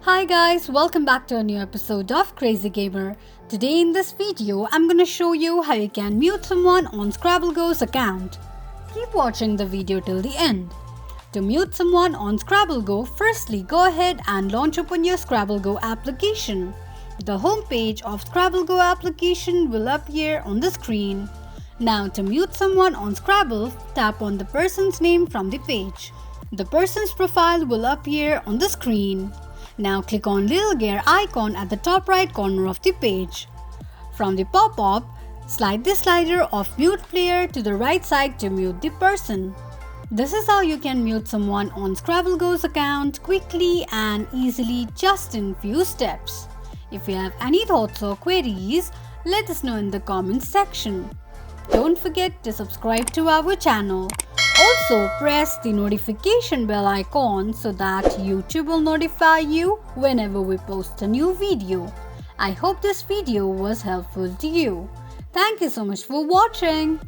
Hi guys, welcome back to a new episode of Crazy Gamer. Today in this video, I'm gonna show you how you can mute someone on Scrabble Go's account. Keep watching the video till the end. To mute someone on Scrabble Go, firstly go ahead and launch open your Scrabble Go application. The home page of Scrabble Go application will appear on the screen. Now to mute someone on Scrabble, tap on the person's name from the page. The person's profile will appear on the screen. Now click on little gear icon at the top right corner of the page. From the pop-up, slide the slider of mute player to the right side to mute the person. This is how you can mute someone on Scrabble Go's account quickly and easily just in few steps. If you have any thoughts or queries, let us know in the comments section. Don't forget to subscribe to our channel. Also, press the notification bell icon so that YouTube will notify you whenever we post a new video. I hope this video was helpful to you. Thank you so much for watching.